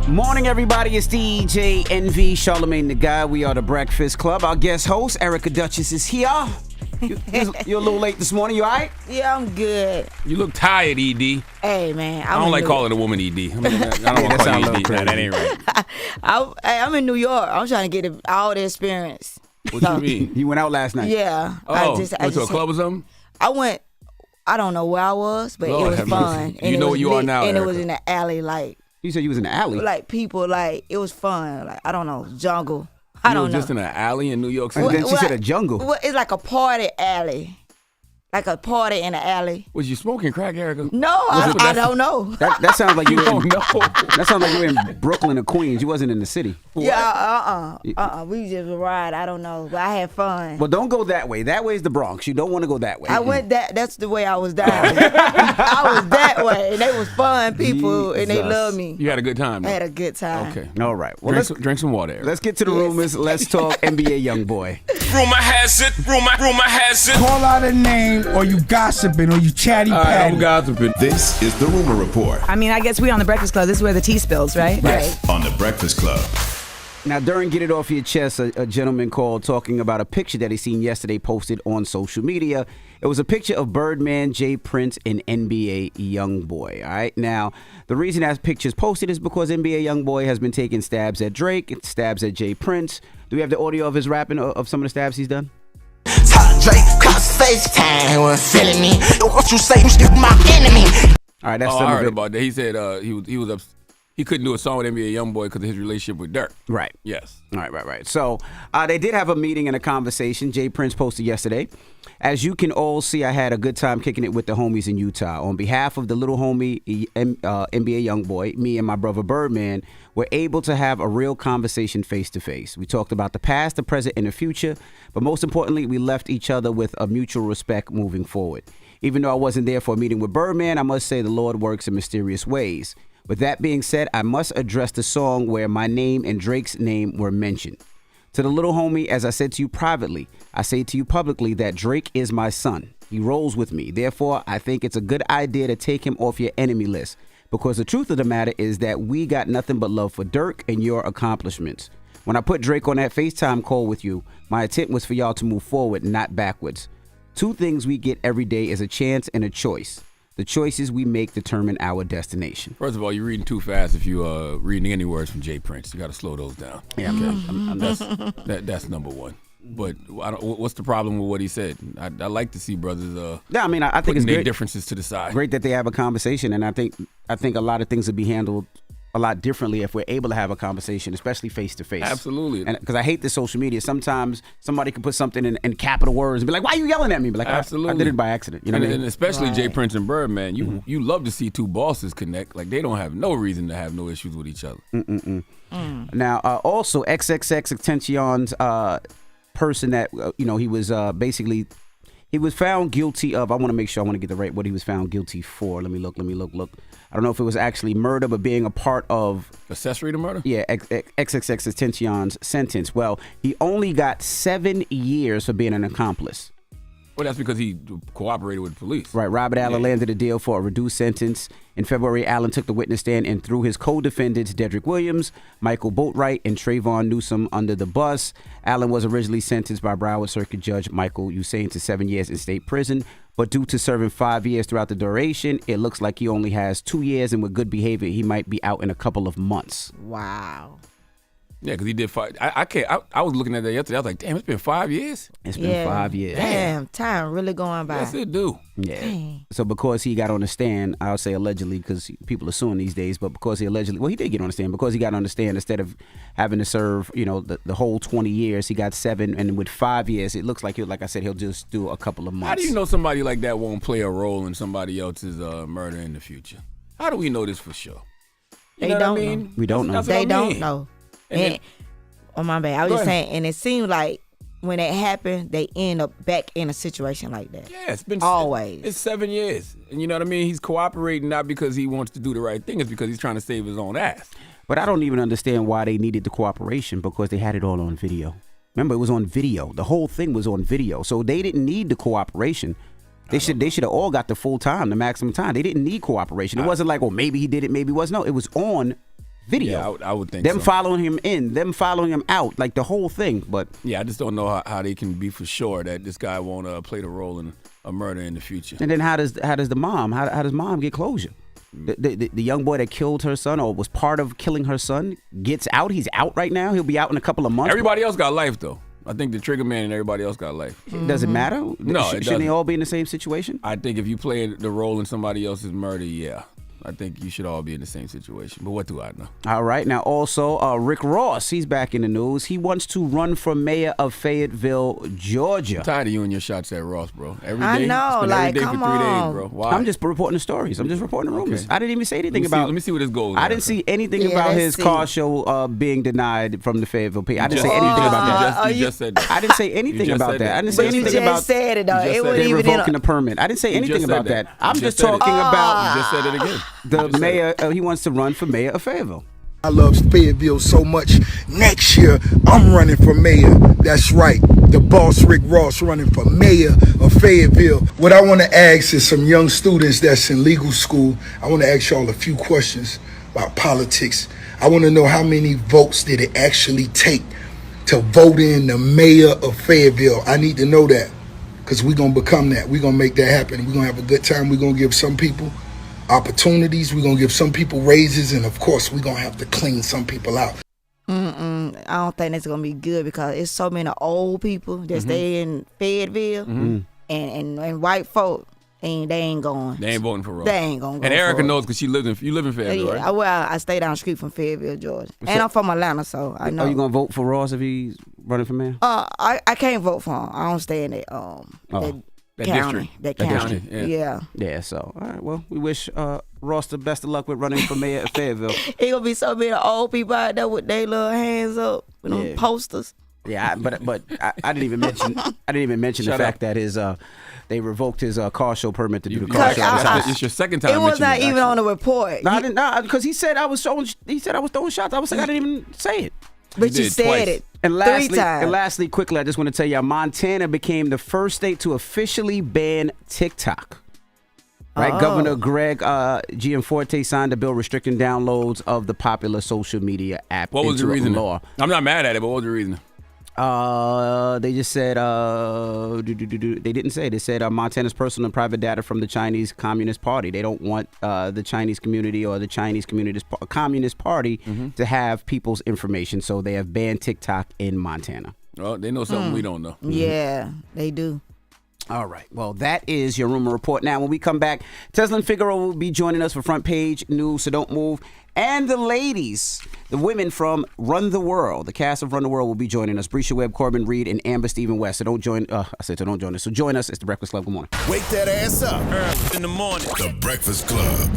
Morning, everybody. It's DJ NV, Charlamagne the Guy. We are the Breakfast Club. Our guest host, Erica Duchess, is here. You're a little late this morning. You all right? Yeah, I'm good. You look tired, ED. Hey, man. I don't like calling a woman ED. I don't want to call you ED. Nah, that ain't right. I'm in New York. I'm trying to get all the experience. What you mean? You went out last night? Yeah. Oh, went to a club or something? I don't know where I was, but Lord, it was fun. You know where you are now, and Erica. it was in the alley, like. You said you was in the alley? Like, people, like, it was fun. Like, I don't know, jungle. I don't know. Just in an alley in New York City? And then she said a jungle. Well, it's like a party alley. Like a party in the alley. Was you smoking crack, Erica? No, I don't know. That sounds like you don't know. That sounds like you were in Brooklyn or Queens. You wasn't in the city. Yeah, we just ride. I don't know, but I had fun. Well, don't go that way. That way is the Bronx. You don't want to go that way. I went that's the way I was down. I was that way, and they was fun people, and they loved me. You had a good time, though? I had a good time. Okay. All right. Well, drink some water, Erica. Let's get to the rumors. Let's talk NBA YoungBoy. Rumor has it. Call out a name, or you gossiping, or you chatty patty. I'm gossiping. This is the Rumor Report I mean, I guess we on the Breakfast Club. This is where the tea spills, right? Right. on the Breakfast Club. Now, during Get It Off Your Chest, a gentleman called talking about a picture that he seen yesterday posted on social media. It was a picture of Birdman, J Prince, and NBA YoungBoy. All right. Now, the reason that picture's posted is because NBA YoungBoy has been taking stabs at Drake, stabs at J Prince. Do we have the audio of his rapping of some of the stabs he's done? Drake, cause FaceTime when feeling me. What you say, you my enemy. All right, that's I some of heard it. about that. He said he was he couldn't do a song with NBA YoungBoy because of his relationship with Dirk. Right. Yes. Right. So they did have a meeting and a conversation. Jay Prince posted yesterday. As you can all see, I had a good time kicking it with the homies in Utah. On behalf of the little homie, NBA YoungBoy, me and my brother Birdman were able to have a real conversation face to face. We talked about the past, the present, and the future. But most importantly, we left each other with a mutual respect moving forward. Even though I wasn't there for a meeting with Birdman, I must say the Lord works in mysterious ways. With that being said, I must address the song where my name and Drake's name were mentioned. To the little homie, as I said to you privately, I say to you publicly that Drake is my son. He rolls with me. Therefore, I think it's a good idea to take him off your enemy list. Because the truth of the matter is that we got nothing but love for Dirk and your accomplishments. When I put Drake on that FaceTime call with you, my intent was for y'all to move forward, not backwards. Two things we get every day is a chance and a choice. The choices we make determine our destination. First of all, you're reading too fast if you're reading any words from J Prince. You got to slow those down. Yeah, okay. That's number one. But what's the problem with what he said? I like to see brothers Yeah, I mean, I think it's their great. differences to the side. Great that they have a conversation, and I think a lot of things would be handled a lot differently if we're able to have a conversation, especially face to face. Absolutely. And because I hate the social media. Sometimes somebody can put something in capital words and be like, "Why are you yelling at me?" Be like, Absolutely. I did it by accident. You know what I mean? And especially Right. J Prince and Birdman, you love to see two bosses connect. Like they don't have no reason to have no issues with each other. Now, also XXXtentacion's person that he was basically. He was found guilty of, I want to make sure I want to get the right, what he was found guilty for. Let me look. I don't know if it was actually murder, but being a part of... Accessory to murder? Yeah, XXXtentacion's sentence. Well, he only got 7 years for being an accomplice. Well, that's because he cooperated with the police. Right. Robert Allen landed a deal for a reduced sentence. In February, Allen took the witness stand and threw his co-defendants, Dedrick Williams, Michael Boatwright, and Trayvon Newsom under the bus. Allen was originally sentenced by Broward Circuit Judge Michael Usain to 7 years in state prison. But due to serving 5 years throughout the duration, it looks like he only has 2 years, and with good behavior, he might be out in a couple of months. Wow. Yeah, because he did 5. I was looking at that yesterday. I was like, damn, it's been 5 years? It's been 5 years. Damn, time really going by. Yes, it do. Yeah. Dang. So because he got on the stand, I'll say allegedly because people are suing these days, but because he did get on the stand, because he got on the stand, instead of having to serve, the whole 20 years, he got 7, and with 5 years, it looks like he'll just do a couple of months. How do you know somebody like that won't play a role in somebody else's murder in the future? How do we know this for sure? They don't know. We don't know. That's what They I don't mean. know. And Oh, my bad. I was Go just ahead. saying, and it seemed like when it happened, they end up back in a situation like that. Yeah, it's been Always. It's 7 years, and you know what I mean. He's cooperating not because he wants to do the right thing; it's because he's trying to save his own ass. But I don't even understand why they needed the cooperation, because they had it all on video. Remember, it was on video. The whole thing was on video, so they didn't need the cooperation. They should have all got the full time, the maximum time. They didn't need cooperation. It wasn't like, well, maybe he did it, maybe it wasn't. No, it was on video. Yeah, I would think them so. following him in, them following him out, like the whole thing. But yeah, I just don't know how they can be for sure that this guy won't play the role in a murder in the future. and then how does the mom? How does mom get closure? The young boy that killed her son or was part of killing her son gets out. He's out right now. He'll be out in a couple of months. Everybody else got life though. I think the trigger man and everybody else got life. Does it matter? No, it Shouldn't doesn't. they all be in the same situation? I think if you play the role in somebody else's murder, yeah. I think you should all be in the same situation. But what do I know? All right. Now, also, Rick Ross, he's back in the news. He wants to run for mayor of Fayetteville, Georgia. I'm tired of you and your shots at Ross, bro. Every day. I know, Spend like, every day come for 3 days, on. bro. Why? I'm just reporting the stories. I'm just reporting the rumors. Okay. I didn't even say anything Let about. me see where this goes. I didn't see anything Yeah, about let's his see. car show being denied from the Fayetteville P. I didn't say You anything just- about that. You just said that. I didn't say anything just about said that. that. I didn't But say you anything just about said it though. You just It said wasn't they even in revoking a, the permit. I didn't say You anything just said about that. I'm You just said it. talking about You just said it again. the You just said mayor. it. He wants to run for mayor of Fayetteville. I love Fayetteville so much. Next year, I'm running for mayor. That's right. The boss, Rick Ross, running for mayor of Fayetteville. What I want to ask is some young students that's in legal school. I want to ask y'all a few questions about politics. I want to know how many votes did it actually take to vote in the mayor of Fayetteville. I need to know that because we're going to become that. We're going to make that happen. We're going to have a good time. We're going to give some people opportunities. We're going to give some people raises. And, of course, we're going to have to clean some people out. I don't think that's gonna be good because it's so many old people that stay in Fayetteville and white folk they ain't going. They ain't voting for Ross. They ain't gonna go. And Erica for it. knows because you live in Fayetteville, right? Well, I stay down the street from Fayetteville, Georgia, and I'm from Atlanta, so I know. Are you gonna vote for Ross if he's running for mayor? I can't vote for him. I don't stay in that That county. district. That That county. district, Yeah. Yeah. So, all right. Well, we wish Ross the best of luck with running for mayor of Fayetteville. It gonna be so many old people out there with their little hands up with them posters. Yeah, but I didn't even mention the Shut fact up. that his they revoked his car show permit to do the You- car Cause show. It's your second time. It was not mentioning even on the report. No, I didn't. No, because he said I was throwing. He said I was throwing shots. I was like, I didn't even say it. But You you did said twice. it And 3 times. lastly, quickly, I just want to tell y'all, Montana became the first state to officially ban TikTok. Right, Governor Greg Gianforte signed a bill restricting downloads of the popular social media app. What was the into reason? law. I'm not mad at it, but what was the reason? They just said they didn't say. They said Montana's personal and private data from the Chinese Communist Party. They don't want the Chinese community or the Chinese Communist Party to have people's information. So they have banned TikTok in Montana. Well, they know something we don't know. Yeah, they do. All right. Well, that is your rumor report. Now, when we come back, Teslin Figaro will be joining us for Front Page News, so don't move. And the ladies, the women from Run the World, the cast of Run the World will be joining us. Brescia Webb, Corbin Reed, and Amber Stephen West. So don't join. So don't join us. So join us. It's The Breakfast Club. Good morning. Wake that ass up. In the morning. The Breakfast Club.